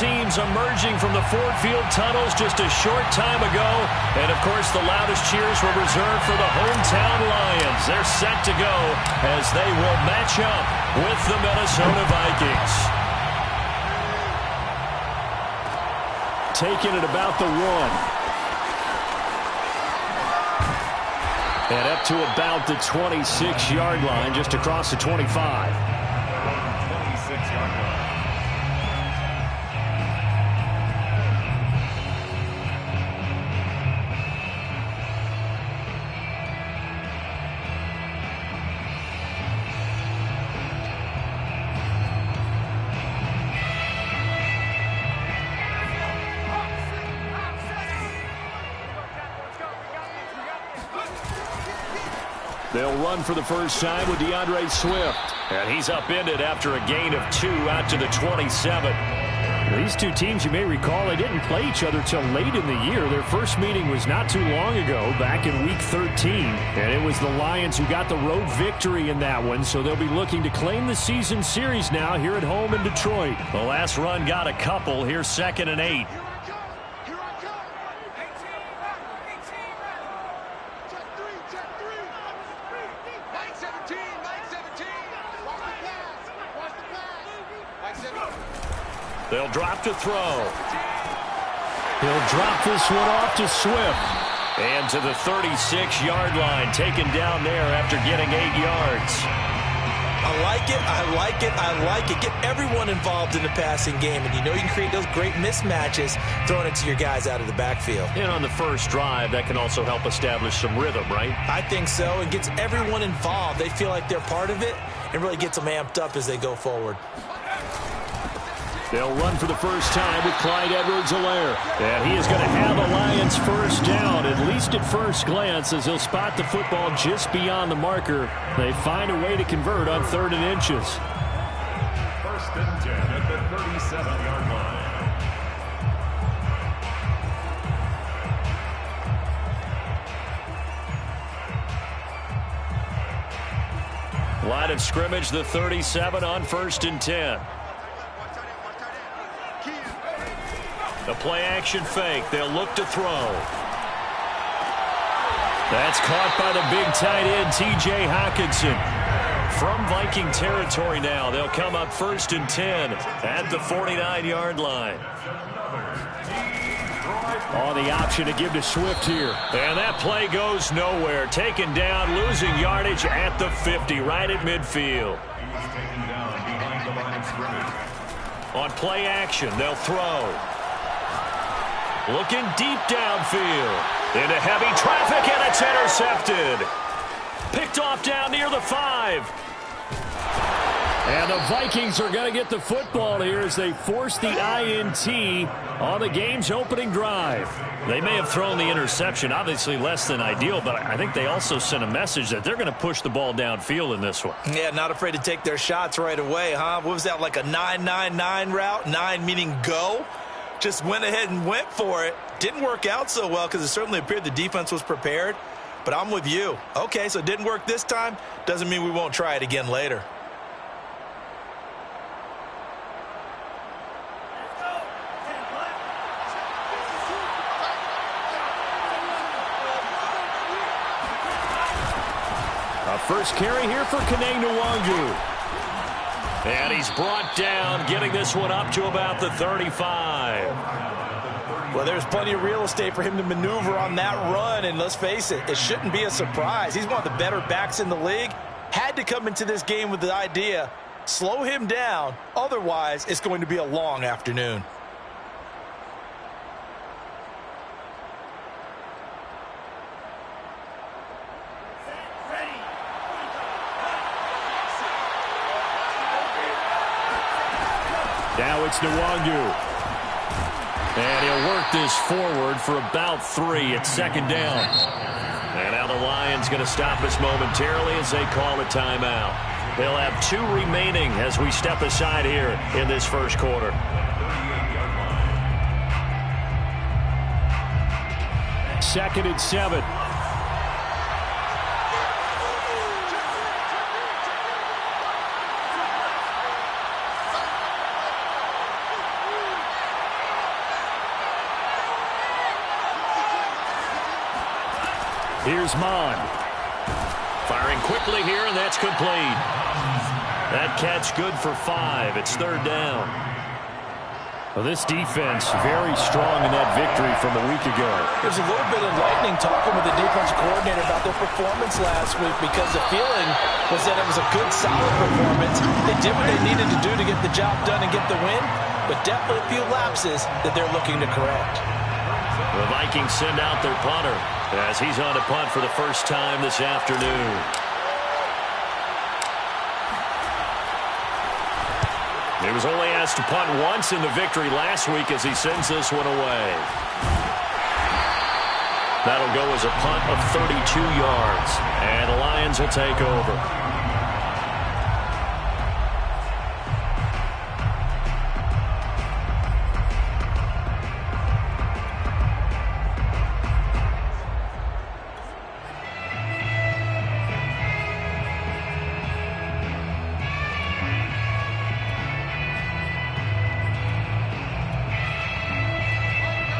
teams emerging from the Ford Field tunnels just a short time ago. And, of course, the loudest cheers were reserved for the hometown Lions. They're set to go as they will match up with the Minnesota Vikings. Taking it about the 1. And up to about the 26-yard line, just across the 25. 26-yard line. They'll run for the first time with DeAndre Swift. And he's upended after a gain of 2 out to the 27. These two teams, you may recall, they didn't play each other till late in the year. Their first meeting was not too long ago, back in Week 13. And it was the Lions who got the road victory in that one, so they'll be looking to claim the season series now here at home in Detroit. The last run got a couple. Here's 2nd and 8. They'll drop to throw. He'll drop this one off to Swift. And to the 36-yard line, taken down there after getting 8 yards. I like it, I like it, I like it. Get everyone involved in the passing game, and you know you can create those great mismatches throwing it to your guys out of the backfield. And on the first drive, that can also help establish some rhythm, right? I think so. It gets everyone involved. They feel like they're part of it and really gets them amped up as they go forward. They'll run for the first time with Clyde Edwards-Helaire. And he is going to have a Lions first down, at least at first glance, as he'll spot the football just beyond the marker. They find a way to convert on 3rd and inches. 1st and 10 at the 37-yard line. Line of scrimmage, the 37 on 1st and 10. The play-action fake. They'll look to throw. That's caught by the big tight end, T.J. Hockenson. From Viking territory now, they'll come up 1st and 10 at the 49-yard line. Oh, the option to give to Swift here. And that play goes nowhere. Taken down, losing yardage at the 50, right at midfield. He's taken down behind the line of scrimmage. On play action, they'll throw. Looking deep downfield. Into heavy traffic, and it's intercepted. Picked off down near the 5. And the Vikings are going to get the football here as they force the INT on the game's opening drive. They may have thrown the interception, obviously less than ideal, but I think they also sent a message that they're going to push the ball downfield in this one. Yeah, not afraid to take their shots right away, huh? What was that, like a 9-9-9 route? 9 meaning go? Just went ahead and went for it. Didn't work out so well because it certainly appeared the defense was prepared. But I'm with you. Okay, so it didn't work this time. Doesn't mean we won't try it again later. A first carry here for Kene Nwangu. And he's brought down, getting this one up to about the 35. Well, there's plenty of real estate for him to maneuver on that run, and let's face it, it shouldn't be a surprise. He's one of the better backs in the league. Had to come into this game with the idea, slow him down, otherwise it's going to be a long afternoon. Now it's Nwangu. And he'll work this forward for about 3 at 2nd down. And now the Lions going to stop us momentarily as they call a timeout. They'll have 2 remaining as we step aside here in this first quarter. 2nd and 7. Here's Mon. Firing quickly here, and that's complete. That catch good for 5. It's 3rd down. Well, this defense very strong in that victory from a week ago. There's a little bit of lightning talking with the defensive coordinator about their performance last week because the feeling was that it was a good, solid performance. They did what they needed to do to get the job done and get the win, but definitely a few lapses that they're looking to correct. The Vikings send out their punter as he's on to punt for the first time this afternoon. He was only asked to punt once in the victory last week as he sends this one away. That'll go as a punt of 32 yards, and the Lions will take over.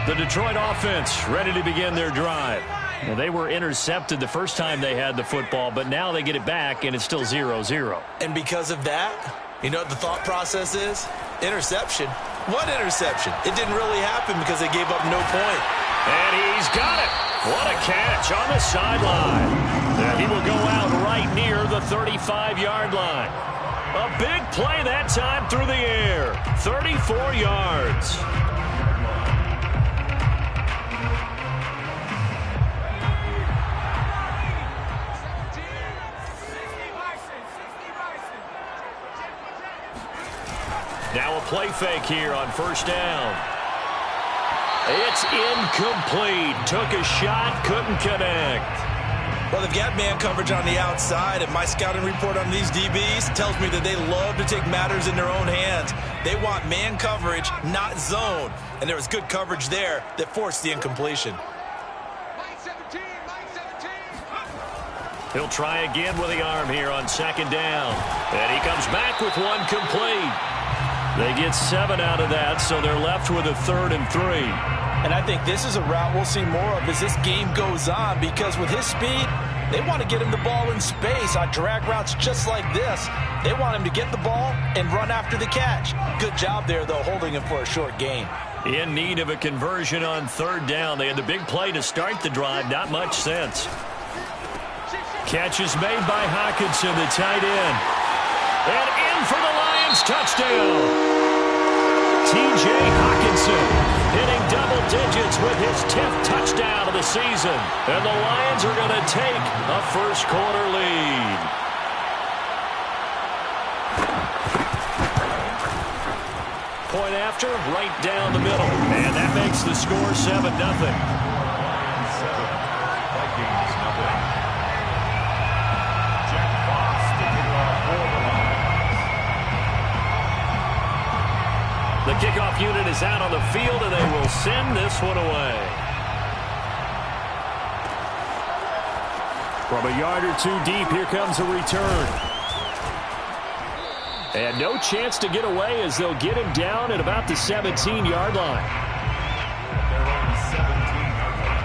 The Detroit offense ready to begin their drive. Well, they were intercepted the first time they had the football, but now they get it back, and it's still 0-0. And because of that, you know what the thought process is? Interception. What interception? It didn't really happen because they gave up no point. And he's got it. What a catch on the sideline. And he will go out right near the 35-yard line. A big play that time through the air. 34 yards. Now a play fake here on 1st down. It's incomplete. Took a shot, couldn't connect. Well, they've got man coverage on the outside, and my scouting report on these DBs tells me that they love to take matters in their own hands. They want man coverage, not zone. And there was good coverage there that forced the incompletion. He'll try again with the arm here on 2nd down. And he comes back with one complete. They get 7 out of that, so they're left with a 3rd and 3. And I think this is a route we'll see more of as this game goes on, because with his speed, they want to get him the ball in space on drag routes just like this. They want him to get the ball and run after the catch. Good job there, though, holding him for a short gain. In need of a conversion on 3rd down. They had the big play to start the drive. Not much sense. Catch is made by Hockenson, the tight end. And in for the Lions touchdown. T.J. Hockenson hitting double digits with his 10th touchdown of the season. And the Lions are going to take a first-quarter lead. Point after, right down the middle. And that makes the score 7-0. The kickoff unit is out on the field, and they will send this one away. From a yard or 2 deep, here comes a return. And no chance to get away as they'll get him down at about the 17-yard line. They're on the 17-yard line.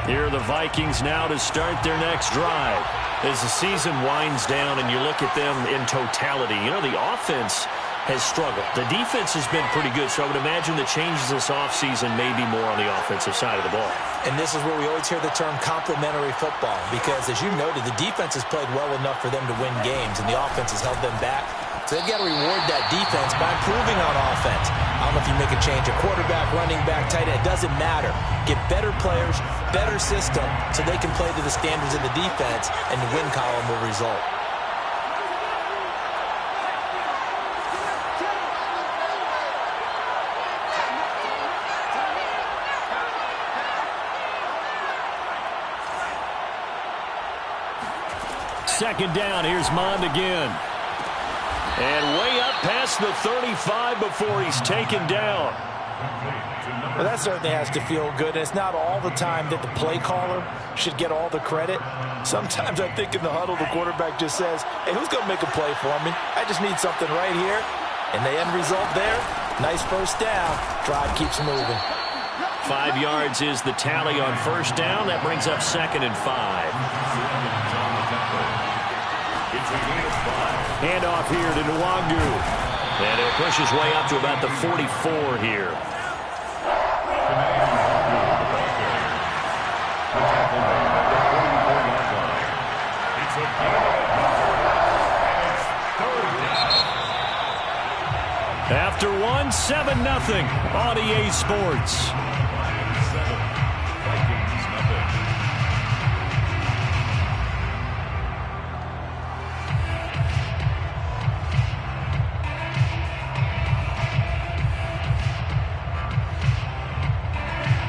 Here are the Vikings now to start their next drive. As the season winds down and you look at them in totality, you know, the offense has struggled. The defense has been pretty good, so I would imagine the changes this offseason may be more on the offensive side of the ball. And this is where we always hear the term complementary football, because, as you noted, the defense has played well enough for them to win games, and the offense has held them back. So they've got to reward that defense by improving on offense. I don't know if you make a change, a quarterback, running back, tight end, it doesn't matter. Get better players, better system, so they can play to the standards of the defense, and the win column will result. Second down, here's Mond again. And way up past the 35 before he's taken down. Well, that certainly has to feel good. And it's not all the time that the play caller should get all the credit. Sometimes I think in the huddle, the quarterback just says, hey, who's going to make a play for me? I just need something right here. And the end result there, nice first down. Drive keeps moving. 5 yards is the tally on first down. That brings up 2nd and 5. Handoff here to Nwangu. And he'll push his way up to about the 44 here. After one, 7-0 on EA Sports.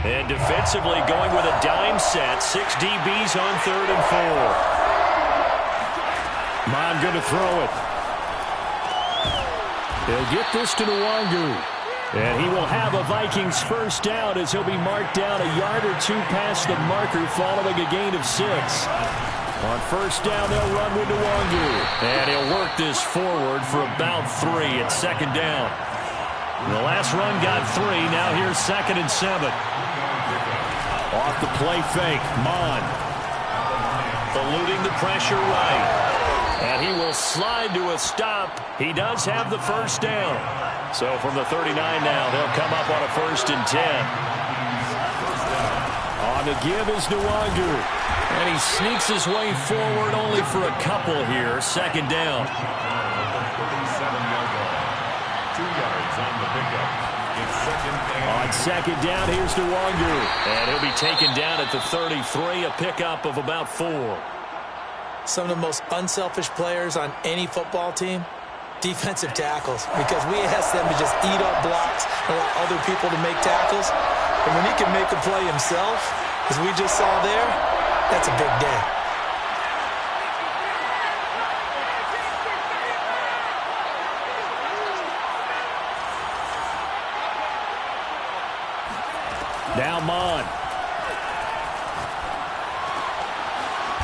And defensively going with a dime set. 6 DBs on 3rd and 4. Mon going to throw it. They'll get this to Nwangu. And he will have a Vikings first down as he'll be marked down a yard or two past the marker following a gain of 6. On first down, they'll run with Nwangu. And he'll work this forward for about 3 at 2nd down. The last run got 3. Now here's 2nd and 7. Off the play fake, Mon. Eluding the pressure right. And he will slide to a stop. He does have the first down. So from the 39 now, they'll come up on a 1st and 10. On the give is Nwangu. And he sneaks his way forward only for a couple here. 2nd down. 2 yards on the pickup. It's 2nd and on 2nd down, here's Nwangu. And he'll be taken down at the 33, a pickup of about 4. Some of the most unselfish players on any football team, defensive tackles, because we ask them to just eat up blocks and allow other people to make tackles. And when he can make a play himself, as we just saw there, that's a big day. Now Mon.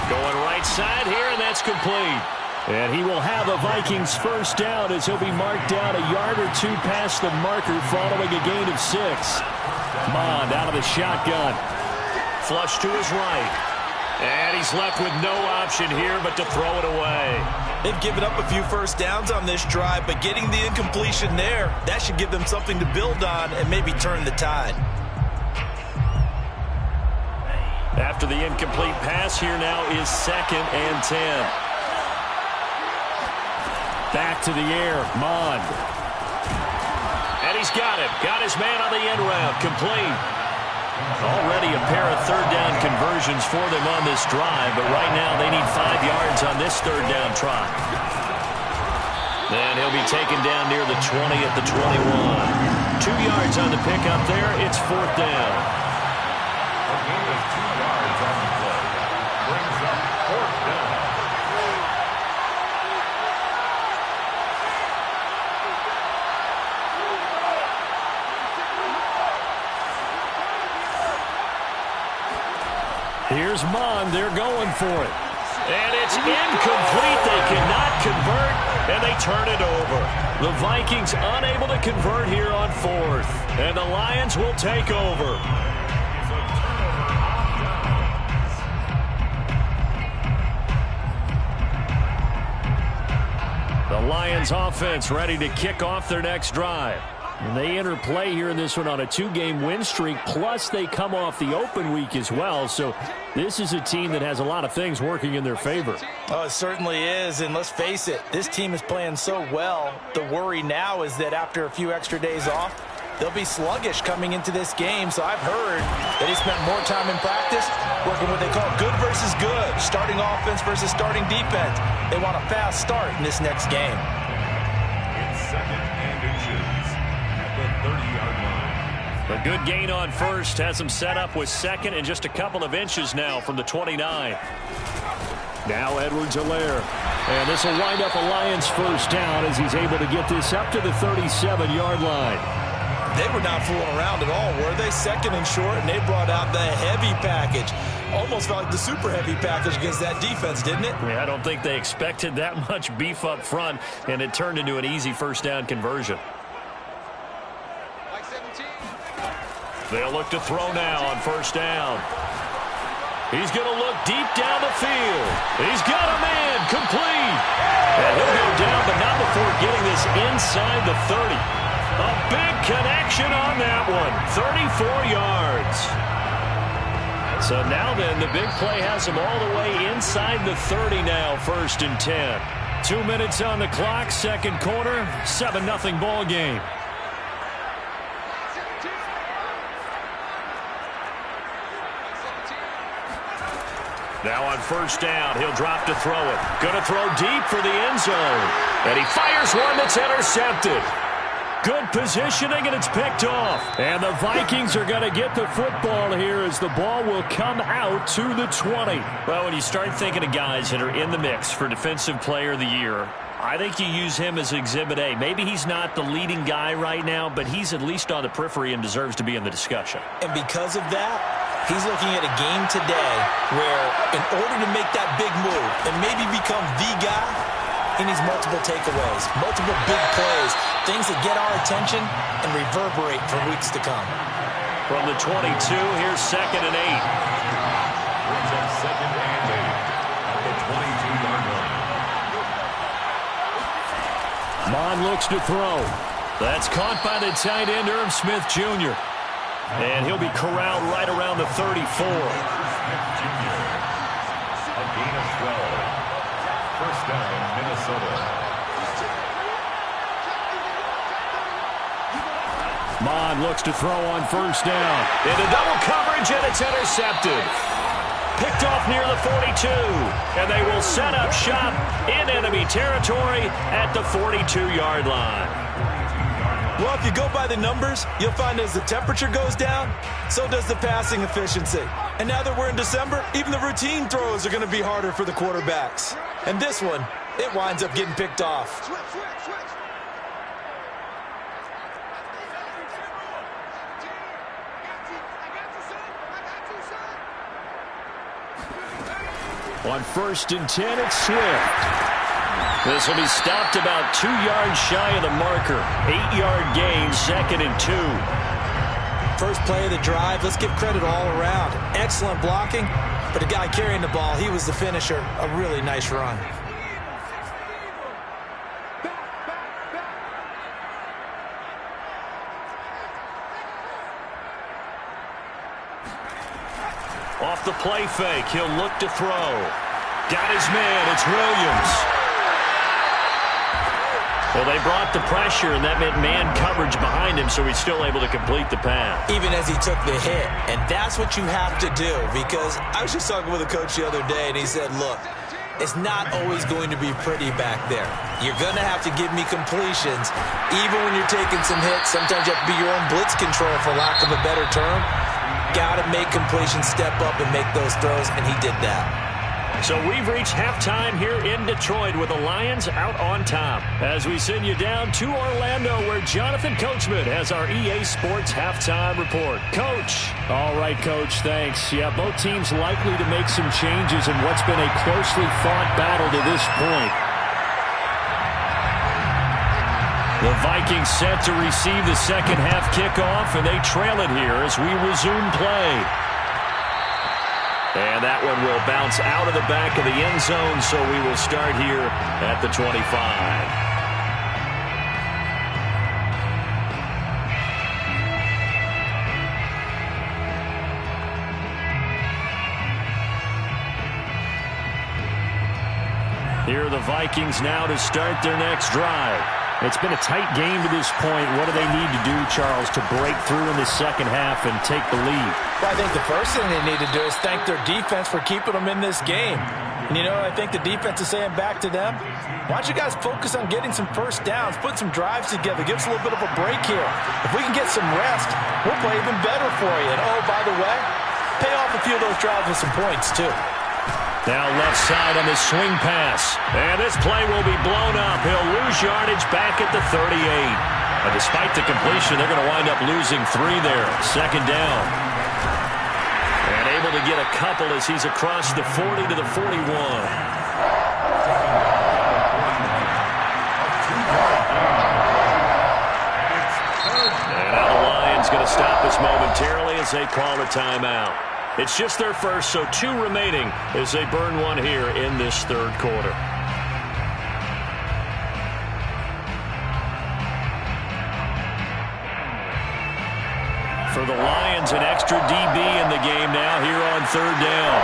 Going right side here, and that's complete. And he will have a Vikings first down as he'll be marked down a yard or two past the marker following a gain of 6. Mon out of the shotgun. Flush to his right. And he's left with no option here but to throw it away. They've given up a few first downs on this drive, but getting the incompletion there, that should give them something to build on and maybe turn the tide. After the incomplete pass, here now is 2nd and 10. Back to the air, Mon. And he's got it. Got his man on the end route. Complete. Already a pair of 3rd down conversions for them on this drive, but right now they need 5 yards on this 3rd down try. And he'll be taken down near the 20 at the 21. 2 yards on the pickup there. It's 4th down. Here's Mon. They're going for it. And it's incomplete. They cannot convert, and they turn it over. The Vikings unable to convert here on 4th. And the Lions will take over. The Lions offense ready to kick off their next drive. And they enter play here in this one on a 2-game win streak, plus they come off the open week as well. So this is a team that has a lot of things working in their favor. Oh, it certainly is, and let's face it, this team is playing so well. The worry now is that after a few extra days off, they'll be sluggish coming into this game. So I've heard that he spent more time in practice working what they call good versus good, starting offense versus starting defense. They want a fast start in this next game. It's 2nd and inches at the 30-yard line. A good gain on first has him set up with 2nd and just a couple of inches now from the 29. Now Edwards-Helaire. And this will wind up a Lions first down as he's able to get this up to the 37-yard line. They were not fooling around at all, were they? Second and short, and they brought out the heavy package. Almost felt like the super heavy package against that defense, didn't it? Yeah, I don't think they expected that much beef up front, and it turned into an easy first down conversion. They'll look to throw now on first down. He's going to look deep down the field. He's got a man complete. And he'll go down, but not before getting this inside the 30. A big connection on that one. 34 yards. So now then, the big play has him all the way inside the 30 now, 1st and 10. 2 minutes on the clock, second quarter, 7-0 ball game. Now on first down, he'll drop to throw it. Going to throw deep for the end zone. And he fires one that's intercepted. Good positioning, and it's picked off. And the Vikings are going to get the football here as the ball will come out to the 20. Well, when you start thinking of guys that are in the mix for Defensive Player of the Year, I think you use him as Exhibit A. Maybe he's not the leading guy right now, but he's at least on the periphery and deserves to be in the discussion. And because of that, he's looking at a game today where in order to make that big move and maybe become the guy, he needs multiple takeaways, multiple big plays, things that get our attention and reverberate for weeks to come. From the 22, here's 2nd and 8. Brings up 2nd and 8 at the 22-yard line. Mon looks to throw. That's caught by the tight end, Irv Smith Jr. And he'll be corralled right around the 34. A gain of 12. First down, Minnesota. Mon looks to throw on first down. Into double coverage, and it's intercepted. Picked off near the 42. And they will set up shop in enemy territory at the 42-yard line. Well, if you go by the numbers, you'll find as the temperature goes down, so does the passing efficiency. And now that we're in December, even the routine throws are going to be harder for the quarterbacks. And this one, it winds up getting picked off. On 1st and 10, it's Swift. This will be stopped about 2 yards shy of the marker. 8-yard gain, 2nd and 2. First play of the drive, let's give credit all around. Excellent blocking, but the guy carrying the ball, he was the finisher. A really nice run. Off the play fake, he'll look to throw. Got his man, it's Williams. Well, they brought the pressure, and that meant man coverage behind him, so he's still able to complete the pass. Even as he took the hit, and that's what you have to do, because I was just talking with a coach the other day, and he said, look, it's not always going to be pretty back there. You're going to have to give me completions. Even when you're taking some hits, sometimes you have to be your own blitz control, for lack of a better term. Got to make completions step up and make those throws, and he did that. So we've reached halftime here in Detroit with the Lions out on top. As we send you down to Orlando, where Jonathan Coachman has our EA Sports halftime report. Coach. All right, Coach, thanks. Yeah, both teams likely to make some changes in what's been a closely fought battle to this point. The Vikings set to receive the second half kickoff, and they trail it here as we resume play. And that one will bounce out of the back of the end zone, so we will start here at the 25. Here are the Vikings now to start their next drive. It's been a tight game to this point. What do they need to do, Charles, to break through in the second half and take the lead? Well, I think the first thing they need to do is thank their defense for keeping them in this game. And, you know, I think the defense is saying back to them, why don't you guys focus on getting some first downs, put some drives together, give us a little bit of a break here. If we can get some rest, we'll play even better for you. And, oh, by the way, pay off a few of those drives with some points, too. Now left side on the swing pass. And this play will be blown up. He'll lose yardage back at the 38. And despite the completion, they're going to wind up losing 3 there. Second down. And able to get a couple as he's across the 40 to the 41. Going to stop us momentarily as they call a timeout. It's just their first, so 2 remaining as they burn one here in this third quarter. For the Lions, an extra DB in the game now here on third down.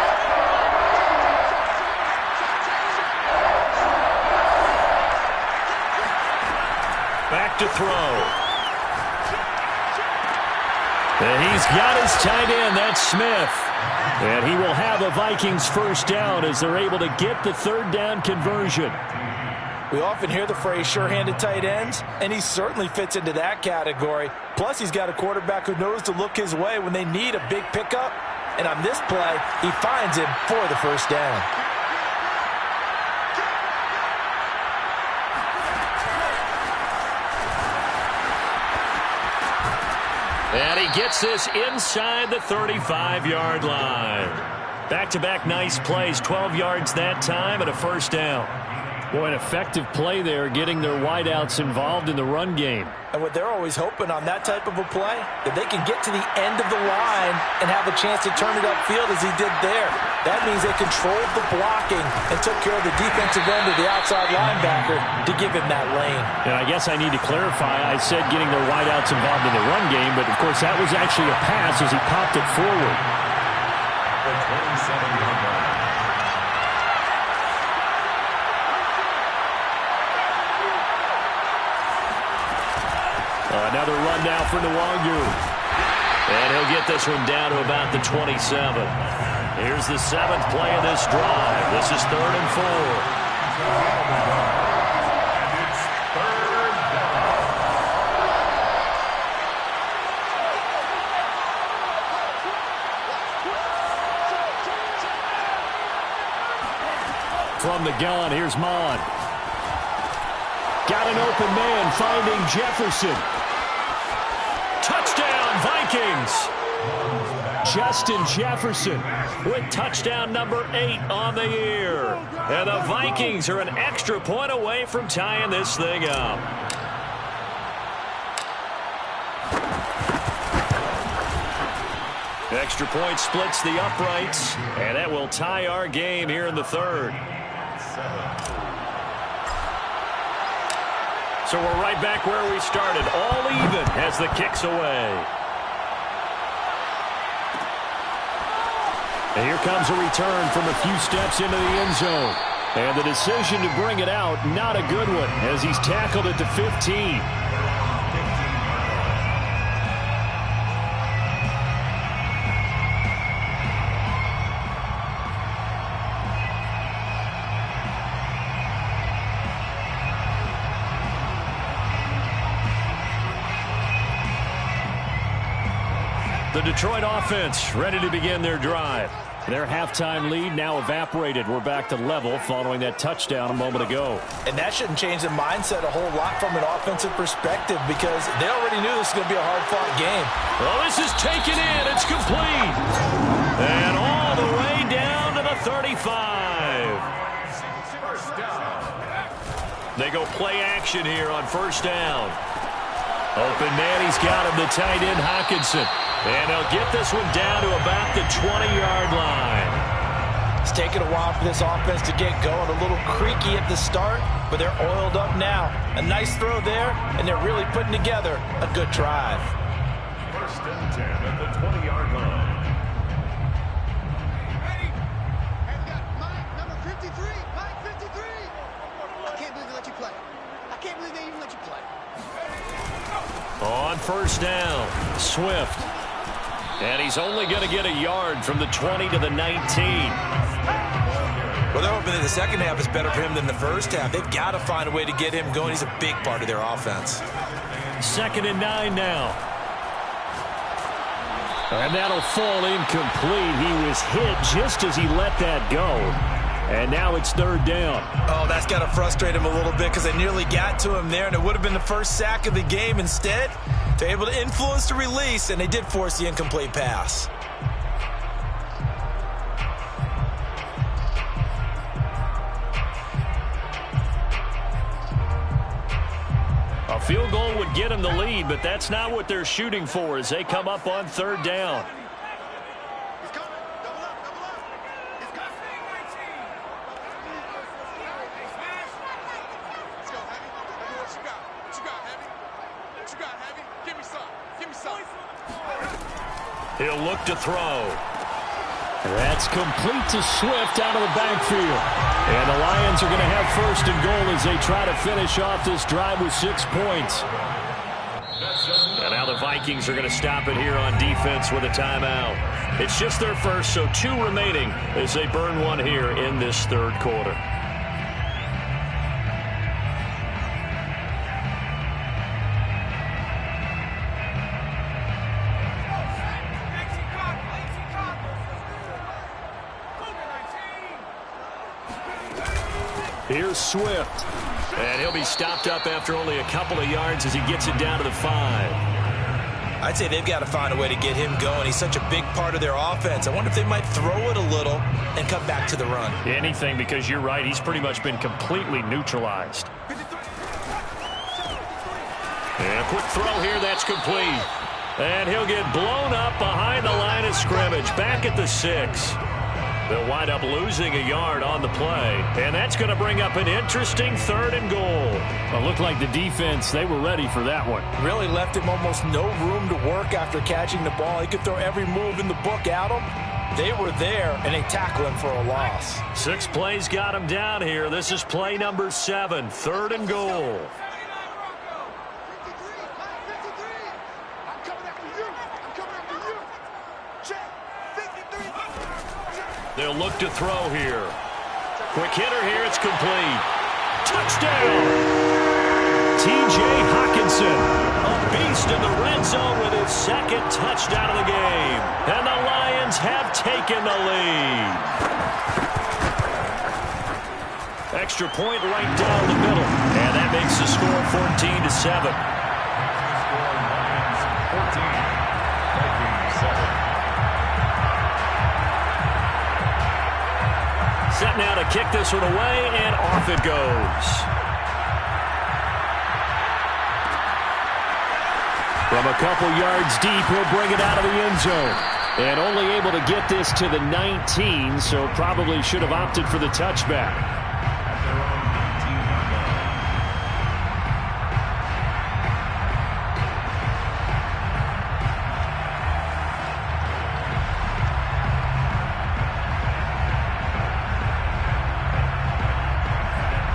Back to throw. And he's got his tight end. That's Smith. And he will have a Vikings first down as they're able to get the third down conversion. We often hear the phrase sure-handed tight ends, and he certainly fits into that category. Plus, he's got a quarterback who knows to look his way when they need a big pickup. And on this play, he finds him for the first down. And he gets this inside the 35-yard line. Back-to-back nice plays, 12 yards that time and a first down. Boy, an effective play there, getting their wideouts involved in the run game. And what they're always hoping on that type of a play, that they can get to the end of the line and have a chance to turn it upfield as he did there. That means they controlled the blocking and took care of the defensive end of the outside linebacker to give him that lane. And I guess I need to clarify, I said getting their wideouts involved in the run game, but of course that was actually a pass as he popped it forward. The 27-yard line. Another run now for Nwangu. And he'll get this one down to about the 27. Here's the 7th play of this drive. This is 3rd and 4. And it's 3rd down. From the gun, here's Mon. Got an open man, finding Jefferson. Touchdown, Vikings! Justin Jefferson With touchdown number 8 on the year. And the Vikings are an extra point away from tying this thing up. Extra point splits the uprights, and that will tie our game here in the 3rd. So we're right back where we started, all even as the kick's away. And here comes a return from a few steps into the end zone. And the decision to bring it out, not a good one, as he's tackled at the 15. The Detroit offense ready to begin their drive. Their halftime lead now evaporated. We're back to level following that touchdown a moment ago. And that shouldn't change the mindset a whole lot from an offensive perspective because they already knew this was going to be a hard-fought game. Well, this is taken in. It's complete. And all the way down to the 35. They go play action here on first down. Open man, he's got him, the tight end, Hockenson. And they'll get this one down to about the 20-yard line. It's taken a while for this offense to get going. A little creaky at the start, but they're oiled up now. A nice throw there, and they're really putting together a good drive. First and 10 at the 20-yard line. Ready? And we got Mike, number 53. Mike, 53. I can't believe they let you play. I can't believe they even let you play. On first down, Swift. And he's only going to get a yard from the 20 to the 19. Well, they're hoping that the second half is better for him than the first half. They've got to find a way to get him going. He's a big part of their offense. 2nd and 9 now. And that'll fall incomplete. He was hit just as he let that go. And now it's third down. Oh, that's got to frustrate him a little bit because they nearly got to him there, and it would have been the first sack of the game. Instead, they're able to influence the release, and they did force the incomplete pass. A field goal would get them the lead, but that's not what they're shooting for as they come up on third down. He'll look to throw. That's complete to Swift out of the backfield. And the Lions are going to have first and goal as they try to finish off this drive with 6 points. And now the Vikings are going to stop it here on defense with a timeout. It's just their first, so 2 remaining as they burn one here in this third quarter. Here's Swift. And he'll be stopped up after only a couple of yards as he gets it down to the 5. I'd say they've got to find a way to get him going. He's such a big part of their offense. I wonder if they might throw it a little and come back to the run. Anything, because you're right. He's pretty much been completely neutralized. And a quick throw here. That's complete. And he'll get blown up behind the line of scrimmage. Back at the 6. They'll wind up losing a yard on the play. And that's going to bring up an interesting third and goal. It looked like the defense, they were ready for that one. Really left him almost no room to work after catching the ball. He could throw every move in the book at him. They were there, and they tackle him for a loss. 6 plays got him down here. This is play number 7, third and goal. They'll look to throw here. Quick hitter here. It's complete. Touchdown! T.J. Hockenson, a beast in the red zone with his 2nd touchdown of the game. And the Lions have taken the lead. Extra point right down the middle. And that makes the score 14-7. Set now to kick this one away, and off it goes. From a couple yards deep, he'll bring it out of the end zone. And only able to get this to the 19, so probably should have opted for the touchback.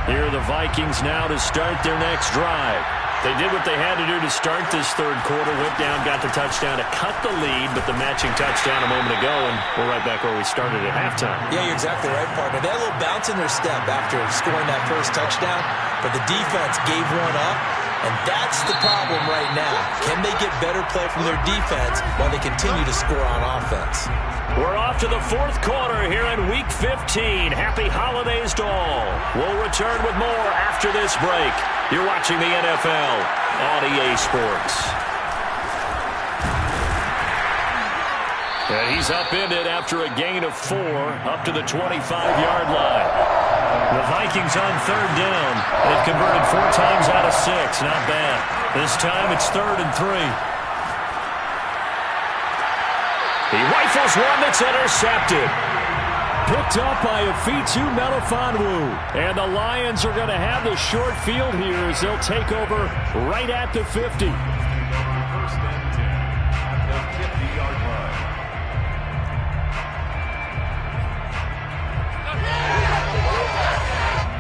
Here are the Vikings now to start their next drive. They did what they had to do to start this third quarter. Went down, got the touchdown to cut the lead, but the matching touchdown a moment ago, and we're right back where we started at halftime. Yeah, you're exactly right, partner. They had a little bounce in their step after scoring that first touchdown, but the defense gave one up, and that's the problem right now. Can they get better play from their defense while they continue to score on offense? We're off to the 4th quarter here in Week 15. Happy holidays to all. We'll return with more after this break. You're watching the NFL on EA Sports. And he's upended after a gain of 4 up to the 25-yard line. The Vikings on third down. They've converted 4 times out of 6. Not bad. This time it's 3rd and 3. He rifles one that's intercepted. Picked up by Afitu Melifonwu. And the Lions are going to have the short field here as they'll take over right at the 50. First and 10 at the 50-yard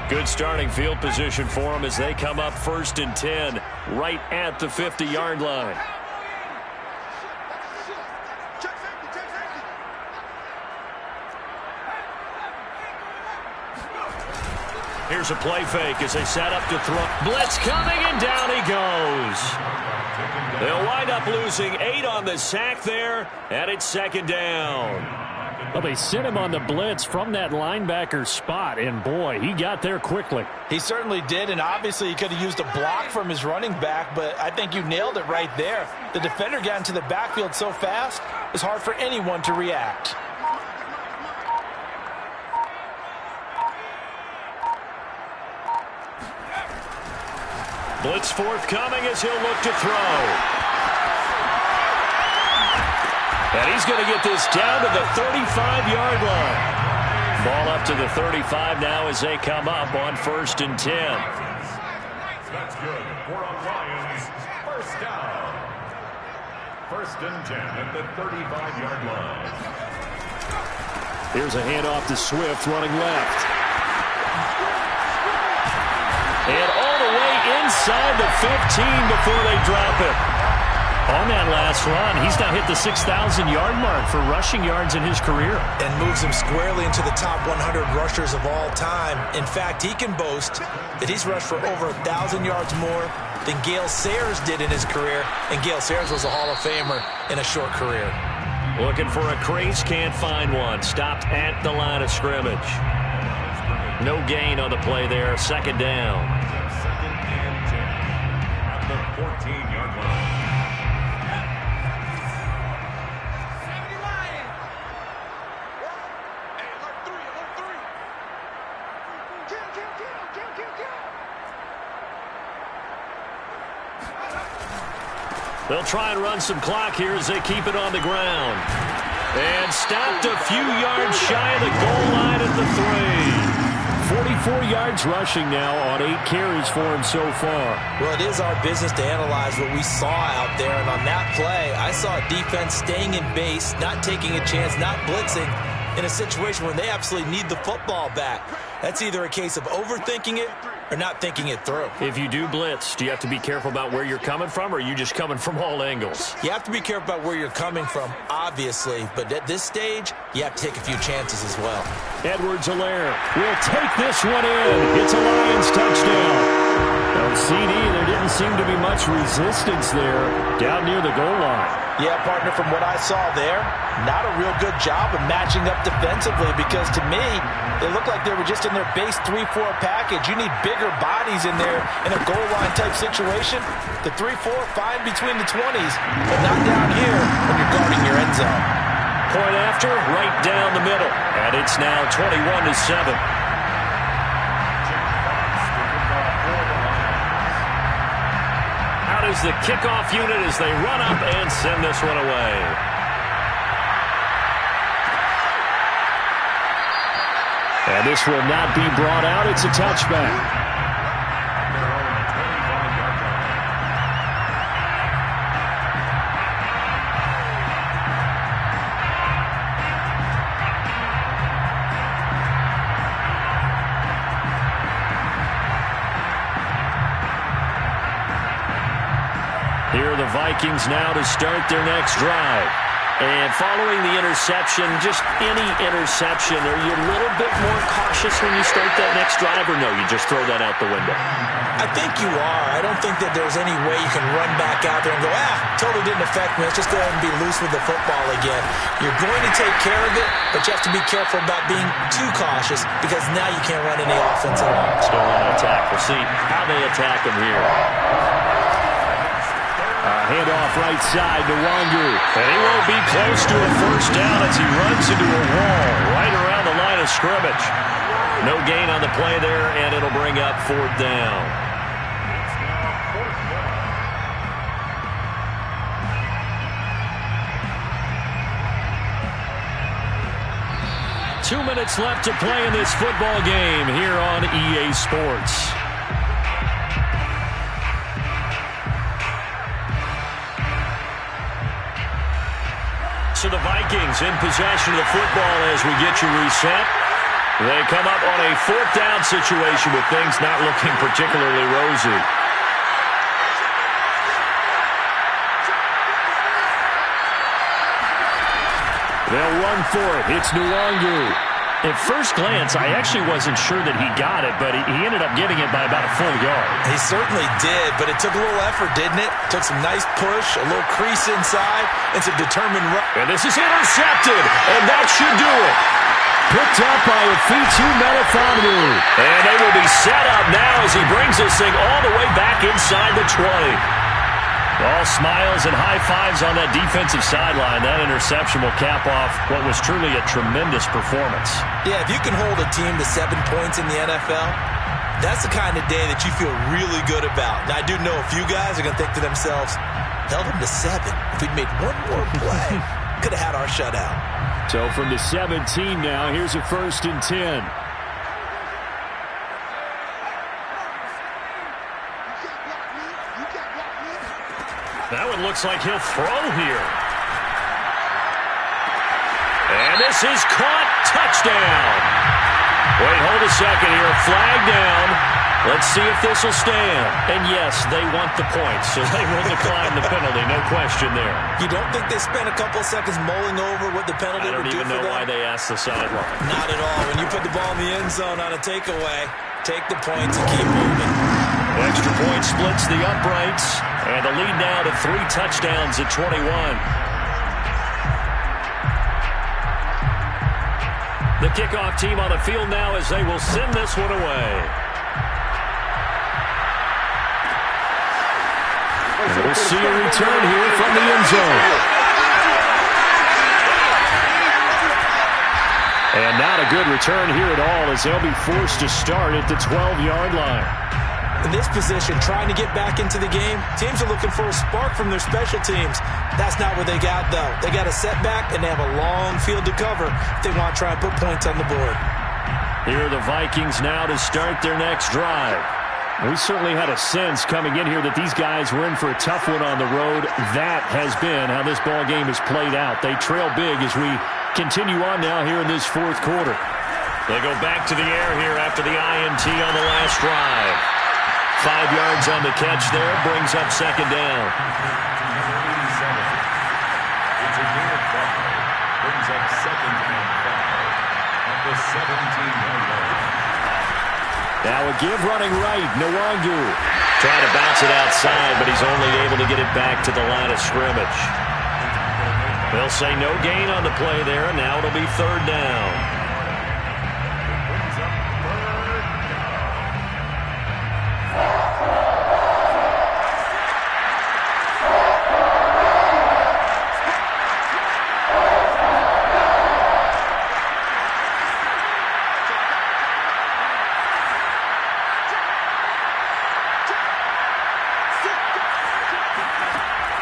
line. Good starting field position for them as they come up 1st and 10 right at the 50-yard line. Here's a play fake as they set up to throw. Blitz coming, and down he goes. They'll wind up losing 8 on the sack there, and it's 2nd down. Well, they sent him on the blitz from that linebacker spot, and boy, he got there quickly. He certainly did, and obviously he could have used a block from his running back, but I think you nailed it right there. The defender got into the backfield so fast, it's hard for anyone to react. Blitz forthcoming as he'll look to throw. And he's going to get this down to the 35-yard line. Ball up to the 35 now as they come up on 1st and 10. That's good for a Lions first down. 1st and 10 at the 35-yard line. Here's a handoff to Swift running left. And all the way inside the 15 before they drop it. On that last run, he's now hit the 6,000-yard mark for rushing yards in his career. And moves him squarely into the top 100 rushers of all time. In fact, he can boast that he's rushed for over 1,000 yards more than Gale Sayers did in his career. And Gale Sayers was a Hall of Famer in a short career. Looking for a crease, can't find one. Stopped at the line of scrimmage. No gain on the play there. 2nd down. 2nd and 10 at the 14-yard line. They'll try and run some clock here as they keep it on the ground. And stopped a few yards shy of the goal line at the 3. 44 yards rushing now on 8 carries for him so far. Well, it is our business to analyze what we saw out there. And on that play, I saw a defense staying in base, not taking a chance, not blitzing in a situation where they absolutely need the football back. That's either a case of overthinking it or not thinking it through. If you do blitz, do you have to be careful about where you're coming from, or are you just coming from all angles? You have to be careful about where you're coming from, obviously, but at this stage, you have to take a few chances as well. Edwards-Helaire will take this one in. It's a Lions touchdown. On CD, there didn't seem to be much resistance there down near the goal line. Yeah, partner, from what I saw there, not a real good job of matching up defensively, because to me, they looked like they were just in their base 3-4 package. You need bigger bodies in there in a goal line type situation. The 3-4, fine between the 20s, but not down here when you're guarding your end zone. Point after, right down the middle. And it's now 21-7. Out is the kickoff unit as they run up and send this one away. And this will not be brought out. It's a touchback. Here are the Vikings now to start their next drive. And following the interception, just any interception, are you a little bit more cautious when you start that next drive, or no, you just throw that out the window? I think you are. I don't think that there's any way you can run back out there and go, totally didn't affect me. Let's just go ahead and be loose with the football again. You're going to take care of it, but you have to be careful about being too cautious, because now you can't run any offense at all. Still on attack. We'll see how they attack him here. Handoff right side to Wangu. And he won't be close to a first down as he runs into a wall right around the line of scrimmage. No gain on the play there, and it'll bring up 4th down. 2 minutes left to play in this football game here on EA Sports. So the Vikings in possession of the football as we get you reset. They come up on a 4th down situation with things not looking particularly rosy. They'll run for it. It's Nwangu. At first glance, I actually wasn't sure that he got it, but he ended up getting it by about a full yard. He certainly did, but it took a little effort, didn't it? Took some nice push, a little crease inside, and some determined run. And this is intercepted, and that should do it. Picked up by Afitu Melifonwu. And they will be set up now as he brings this thing all the way back inside the 20. All smiles and high fives on that defensive sideline. That interception will cap off what was truly a tremendous performance. Yeah, if you can hold a team to 7 points in the NFL, that's the kind of day that you feel really good about. Now, I do know a few guys are going to think to themselves, held them to 7. If we'd made one more play, could have had our shutout. So from the 17 now, here's a 1st and 10. That one looks like he'll throw here. And this is caught. Touchdown. Wait, hold a second here. Flag down. Let's see if this will stand. And yes, they want the points, so they will decline the penalty. No question there. You don't think they spent a couple of seconds mulling over what the penalty would do for them? I don't even know why they asked the sideline. Not at all. When you put the ball in the end zone on a takeaway, take the points and keep moving. Extra point splits the uprights. And the lead now to 3 touchdowns at 21. The kickoff team on the field now as they will send this one away. We'll see a return here from the end zone. And not a good return here at all as they'll be forced to start at the 12-yard line. In this position, trying to get back into the game, teams are looking for a spark from their special teams. That's not what they got, though. They got a setback, and they have a long field to cover if they want to try and put points on the board. Here are the Vikings now to start their next drive. We certainly had a sense coming in here that these guys were in for a tough one on the road. That has been how this ball game has played out. They trail big as we continue on now here in this 4th quarter. They go back to the air here after the INT on the last drive. 5 yards on the catch there, brings up 2nd down. It's a gain of 5. Brings up 2nd and 5 at the 17-yard line. Now a give running right, Nwangu. Trying to bounce it outside, but he's only able to get it back to the line of scrimmage. They'll say no gain on the play there, and now it'll be 3rd down.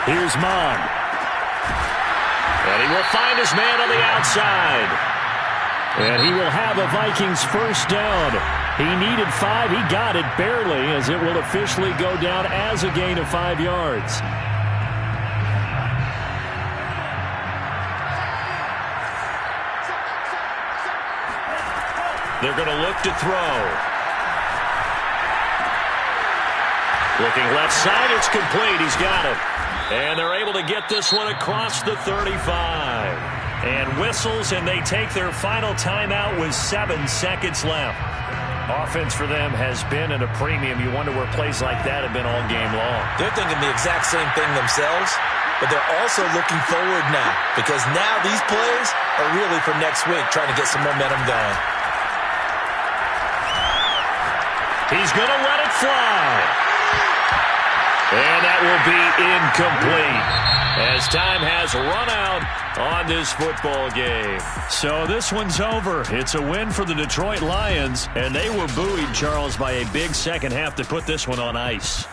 Here's Mon. And he will find his man on the outside. And he will have a Vikings 1st down. He needed 5. He got it barely as it will officially go down as a gain of 5 yards. They're going to look to throw. Looking left side, it's complete. He's got it. And they're able to get this one across the 35. And whistles, and they take their final timeout with 7 seconds left. Offense for them has been at a premium. You wonder where plays like that have been all game long. They're thinking the exact same thing themselves, but they're also looking forward now because now these plays are really for next week, trying to get some momentum going. He's going to let it fly. And that will be incomplete as time has run out on this football game. So this one's over. It's a win for the Detroit Lions, and they were buoyed, Charles, by a big second half to put this one on ice.